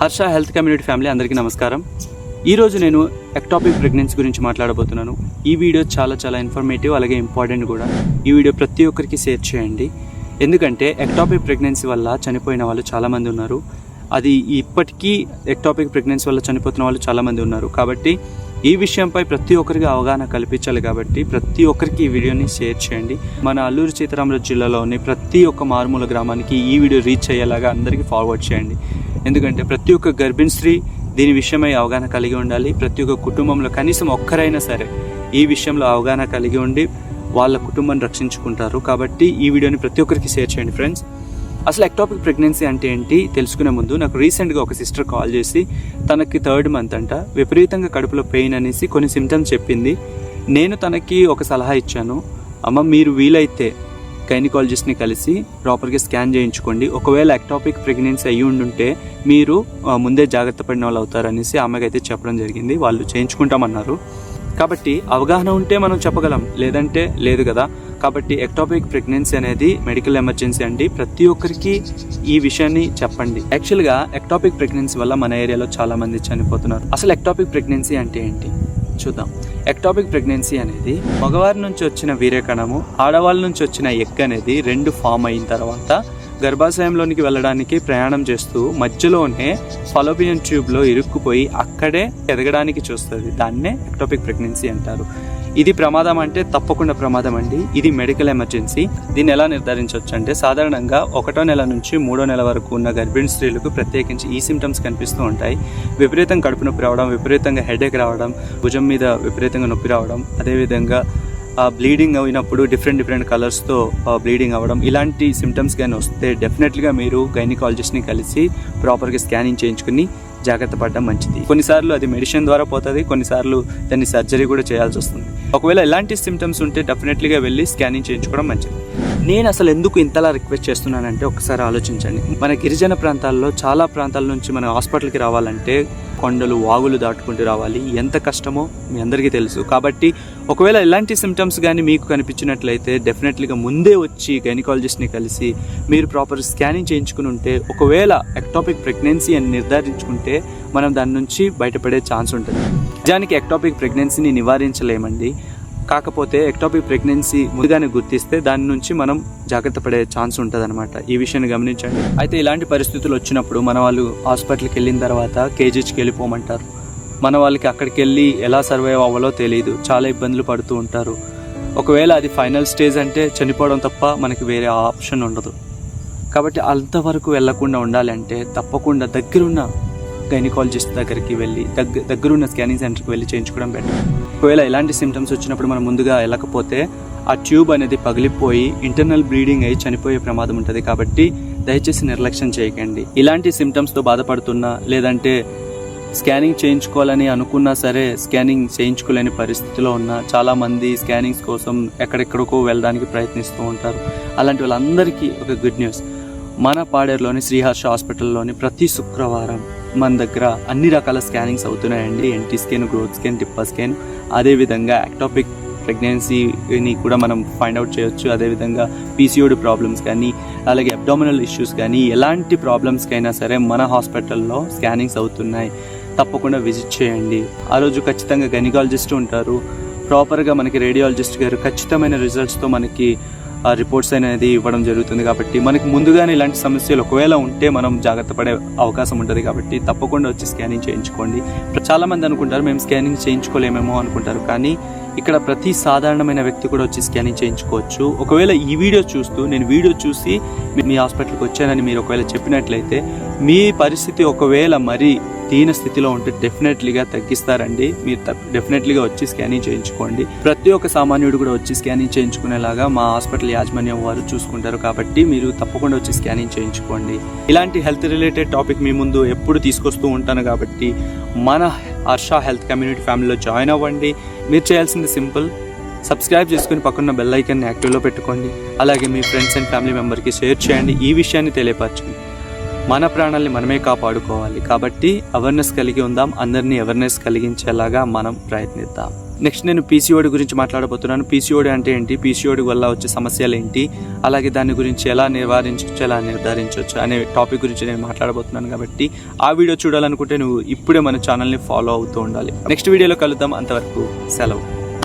Harsha health community family అందరికీ నమస్కారం. ఈరోజు నేను ఎక్టాపిక్ ప్రెగ్నెన్సీ గురించి మాట్లాడబోతున్నాను. ఈ వీడియో చాలా ఇన్ఫర్మేటివ్, అలాగే ఇంపార్టెంట్ కూడా. ఈ వీడియో ప్రతి ఒక్కరికి షేర్ చేయండి. ఎందుకంటే ఎక్టాపిక్ ప్రెగ్నెన్సీ వల్ల చనిపోయిన వాళ్ళు చాలామంది ఉన్నారు. అది ఇప్పటికీ ఎక్టాపిక్ ప్రెగ్నెన్సీ వల్ల చనిపోతున్న వాళ్ళు చాలామంది ఉన్నారు. కాబట్టి ఈ విషయంపై ప్రతి ఒక్కరికి అవగాహన కల్పించాలి. కాబట్టి ప్రతి ఒక్కరికి ఈ వీడియోని షేర్ చేయండి. మన అల్లూరు సీతారామరాజు జిల్లాలోని ప్రతి ఒక్క మారుమూల గ్రామానికి ఈ వీడియో రీచ్ అయ్యేలాగా అందరికీ ఫార్వర్డ్ చేయండి. ఎందుకంటే ప్రతి ఒక్క గర్భిణీ స్త్రీ దీని విషయమై అవగాహన కలిగి ఉండాలి. ప్రతి ఒక్క కుటుంబంలో కనీసం ఒక్కరైనా సరే ఈ విషయంలో అవగాహన కలిగి ఉండి వాళ్ళ కుటుంబాన్ని రక్షించుకుంటారు. కాబట్టి ఈ వీడియోని ప్రతి ఒక్కరికి షేర్ చేయండి ఫ్రెండ్స్. అసలు ఎక్టాపిక్ ప్రెగ్నెన్సీ అంటే ఏంటి తెలుసుకునే ముందు నాకు రీసెంట్గా ఒక సిస్టర్ కాల్ చేసి తనకి 3rd మంత్ అంట, విపరీతంగా కడుపులో పెయిన్ అనేసి కొన్ని సిమ్టమ్స్ చెప్పింది. నేను తనకి ఒక సలహా ఇచ్చాను, అమ్మ మీరు వీలైతే గైనకాలజిస్ట్ని కలిసి ప్రాపర్గా స్కాన్ చేయించుకోండి. ఒకవేళ ఎక్టాపిక్ ప్రెగ్నెన్సీ అయ్యి ఉండుంటే మీరు ముందే జాగ్రత్త పడిన వాళ్ళు అవుతారనేసి ఆమెకు అయితే చెప్పడం జరిగింది. వాళ్ళు చేయించుకుంటామన్నారు. కాబట్టి అవగాహన ఉంటే మనం చెప్పగలం, లేదంటే లేదు కదా. కాబట్టి ఎక్టాపిక్ ప్రెగ్నెన్సీ అనేది మెడికల్ ఎమర్జెన్సీ అండి. ప్రతి ఒక్కరికి ఈ విషయాన్ని చెప్పండి. యాక్చువల్గా ఎక్టాపిక్ ప్రెగ్నెన్సీ వల్ల మన ఏరియాలో చాలా మంది చనిపోతున్నారు. అసలు ఎక్టాపిక్ ప్రెగ్నెన్సీ అంటే ఏంటి చూద్దాం. ఎక్టాపిక్ ప్రెగ్నెన్సీ అనేది మగవారి నుంచి వచ్చిన వీర్యకణము, ఆడవాళ్ళ నుంచి వచ్చిన ఎగ్ అనేది 2 ఫామ్ అయిన తర్వాత గర్భాశయంలోనికి వెళ్ళడానికి ప్రయాణం చేస్తూ మధ్యలోనే ఫాలోపియన్ ట్యూబ్లో ఇరుక్కుపోయి అక్కడే ఎదగడానికి చూస్తుంది. దాన్నే ఎక్టాపిక్ ప్రెగ్నెన్సీ అంటారు. ఇది ప్రమాదం అంటే తప్పకుండా ప్రమాదం అండి. ఇది మెడికల్ ఎమర్జెన్సీ. దీన్ని ఎలా నిర్ధారించవచ్చు అంటే సాధారణంగా 1వ నెల నుంచి 3వ నెల వరకు ఉన్న గర్భిణీ స్త్రీలకు ప్రత్యేకించి ఈ సిమ్టమ్స్ కనిపిస్తూ ఉంటాయి. విపరీతంగా కడుపు నొప్పి రావడం, విపరీతంగా హెడేక్ రావడం, భుజం మీద విపరీతంగా నొప్పి రావడం, అదేవిధంగా బ్లీడింగ్ అయినప్పుడు డిఫరెంట్ కలర్స్తో బ్లీడింగ్ అవ్వడం, ఇలాంటి సిమ్టమ్స్ కానీ వస్తే డెఫినెట్గా మీరు గైనకాలజిస్ట్ని కలిసి ప్రాపర్గా స్కానింగ్ చేయించుకుని జాగ్రత్త పడడం మంచిది. కొన్నిసార్లు అది మెడిసిన్ ద్వారా పోతుంది, కొన్నిసార్లు దాన్ని సర్జరీ కూడా చేయాల్సి వస్తుంది. ఒకవేళ ఎలాంటి సిమ్టమ్స్ ఉంటే డెఫినెట్లీగా వెళ్ళి స్కానింగ్ చేయించుకోవడం మంచిది. నేను అసలు ఎందుకు ఇంతలా రిక్వెస్ట్ చేస్తున్నానంటే ఒకసారి ఆలోచించండి. మన గిరిజన ప్రాంతాల్లో చాలా ప్రాంతాల నుంచి మన హాస్పిటల్కి రావాలంటే కొండలు వాగులు దాటుకుంటూ రావాలి. ఎంత కష్టమో మీ అందరికీ తెలుసు. కాబట్టి ఒకవేళ ఎలాంటి సిమ్టమ్స్ కానీ మీకు కనిపించినట్లయితే డెఫినెట్లీగా ముందే వచ్చి గైనకాలజిస్ట్ని కలిసి మీరు ప్రాపర్ స్కానింగ్ చేయించుకుని ఉంటే, ఒకవేళ ఎక్టాపిక్ ప్రెగ్నెన్సీ అని నిర్ధారించుకుంటే మనం దాని నుంచి బయటపడే ఛాన్స్ ఉంటుంది. నిజానికి ఎక్టాపిక్ ప్రెగ్నెన్సీని నివారించలేమండి. కాకపోతే ఎక్టాపిక్ ప్రెగ్నెన్సీ ముందుగానే గుర్తిస్తే దాని నుంచి మనం జాగ్రత్త పడే ఛాన్స్ ఉంటుంది అనమాట. ఈ విషయాన్ని గమనించండి. అయితే ఇలాంటి పరిస్థితులు వచ్చినప్పుడు మన వాళ్ళు హాస్పిటల్కి వెళ్ళిన తర్వాత కేజీహెచ్కి వెళ్ళిపోమంటారు. మన వాళ్ళకి అక్కడికి వెళ్ళి ఎలా సర్వైవ్ అవ్వాలో తెలియదు, చాలా ఇబ్బందులు పడుతూ ఉంటారు. ఒకవేళ అది ఫైనల్ స్టేజ్ అంటే చనిపోవడం తప్ప మనకి వేరే ఆప్షన్ ఉండదు. కాబట్టి అంతవరకు వెళ్లకుండా ఉండాలంటే తప్పకుండా దగ్గరున్న గైనకాలజిస్ట్ దగ్గరికి వెళ్ళి దగ్గరున్న స్కానింగ్ సెంటర్కి వెళ్ళి చేయించుకోవడం బెటర్. ఒకవేళ ఎలాంటి సిమ్టమ్స్ వచ్చినప్పుడు మనం ముందుగా వెళ్ళకపోతే ఆ ట్యూబ్ అనేది పగిలిపోయి ఇంటర్నల్ బ్లీడింగ్ అయ్యి చనిపోయే ప్రమాదం ఉంటుంది. కాబట్టి దయచేసి నిర్లక్ష్యం చేయకండి. ఇలాంటి సిమ్టమ్స్తో బాధపడుతున్నా, లేదంటే స్కానింగ్ చేయించుకోవాలని అనుకున్నా సరే స్కానింగ్ చేయించుకోలేని పరిస్థితిలో ఉన్న చాలామంది స్కానింగ్స్ కోసం ఎక్కడెక్కడికో వెళ్ళడానికి ప్రయత్నిస్తూ ఉంటారు. అలాంటి వాళ్ళందరికీ ఒక గుడ్ న్యూస్. మన పాడేరులోని శ్రీహర్ష హాస్పిటల్లోని ప్రతి శుక్రవారం మన దగ్గర అన్ని రకాల స్కానింగ్స్ అవుతున్నాయండి. NT scan, growth scan, TIFFA scan, అదేవిధంగా ఎక్టాపిక్ ప్రెగ్నెన్సీని కూడా మనం ఫైండ్ అవుట్ చేయొచ్చు. అదేవిధంగా పీసీఓడి ప్రాబ్లమ్స్ కానీ, అలాగే అబ్డామినల్ ఇష్యూస్ కానీ, ఎలాంటి ప్రాబ్లమ్స్కైనా సరే మన హాస్పిటల్లో స్కానింగ్స్ అవుతున్నాయి. తప్పకుండా విజిట్ చేయండి. ఆ రోజు ఖచ్చితంగా గైనకాలజిస్ట్ ఉంటారు. ప్రాపర్గా మనకి రేడియాలజిస్ట్ గారు ఖచ్చితమైన రిజల్ట్స్తో మనకి ఆ రిపోర్ట్స్ అనేది ఇవ్వడం జరుగుతుంది. కాబట్టి మనకి ముందుగానే ఇలాంటి సమస్యలు ఒకవేళ ఉంటే మనం జాగ్రత్త పడే అవకాశం ఉంటుంది. కాబట్టి తప్పకుండా వచ్చి స్కానింగ్ చేయించుకోండి. చాలామంది అనుకుంటారు మేము స్కానింగ్ చేయించుకోలేమేమో అనుకుంటారు, కానీ ఇక్కడ ప్రతి సాధారణమైన వ్యక్తి కూడా వచ్చి స్కానింగ్ చేయించుకోవచ్చు. ఒకవేళ ఈ వీడియో చూస్తూ నేను వీడియో చూసి మీ హాస్పిటల్కి వచ్చానని మీరు ఒకవేళ చెప్పినట్లయితే మీ పరిస్థితి ఒకవేళ మరీ దీన స్థితిలో ఉంటే డెఫినెట్లీగా తగ్గిస్తారండి. మీరు డెఫినెట్లీగా వచ్చి స్కానింగ్ చేయించుకోండి. ప్రతి ఒక్క సామాన్యుడు కూడా వచ్చి స్కానింగ్ చేయించుకునేలాగా మా హాస్పిటల్ యాజమాన్యం వారు చూసుకుంటారు. కాబట్టి మీరు తప్పకుండా వచ్చి స్కానింగ్ చేయించుకోండి. ఇలాంటి హెల్త్ రిలేటెడ్ టాపిక్ మీ ముందు ఎప్పుడు తీసుకొస్తూ ఉంటాను. కాబట్టి మన హర్ష హెల్త్ కమ్యూనిటీ ఫ్యామిలీలో జాయిన్ అవ్వండి. మీరు చేయాల్సింది సింపుల్, సబ్స్క్రైబ్ చేసుకుని పక్కన బెల్ ఐకాన్ని యాక్టివ్లో పెట్టుకోండి. అలాగే మీ ఫ్రెండ్స్ అండ్ ఫ్యామిలీ మెంబర్కి షేర్ చేయండి. ఈ విషయాన్ని తెలియపరచండి. మన ప్రాణాలని మనమే కాపాడుకోవాలి. కాబట్టి అవేర్నెస్ కలిగి ఉందాం, అందరినీ అవేర్నెస్ కలిగించేలాగా మనం ప్రయత్నిద్దాం. నెక్స్ట్ నేను పీసీఓడి గురించి మాట్లాడబోతున్నాను. పీసీఓడి అంటే ఏంటి, పీసీఓడి వల్ల వచ్చే సమస్యలు ఏంటి, అలాగే దాని గురించి ఎలా నివారించవచ్చు, ఎలా నిర్ధారించవచ్చు అనే టాపిక్ గురించి నేను మాట్లాడబోతున్నాను. కాబట్టి ఆ వీడియో చూడాలనుకుంటే నువ్వు ఇప్పుడే మన ఛానల్ని ఫాలో అవుతూ ఉండాలి. నెక్స్ట్ వీడియోలో కలుద్దాం, అంతవరకు సెలవు.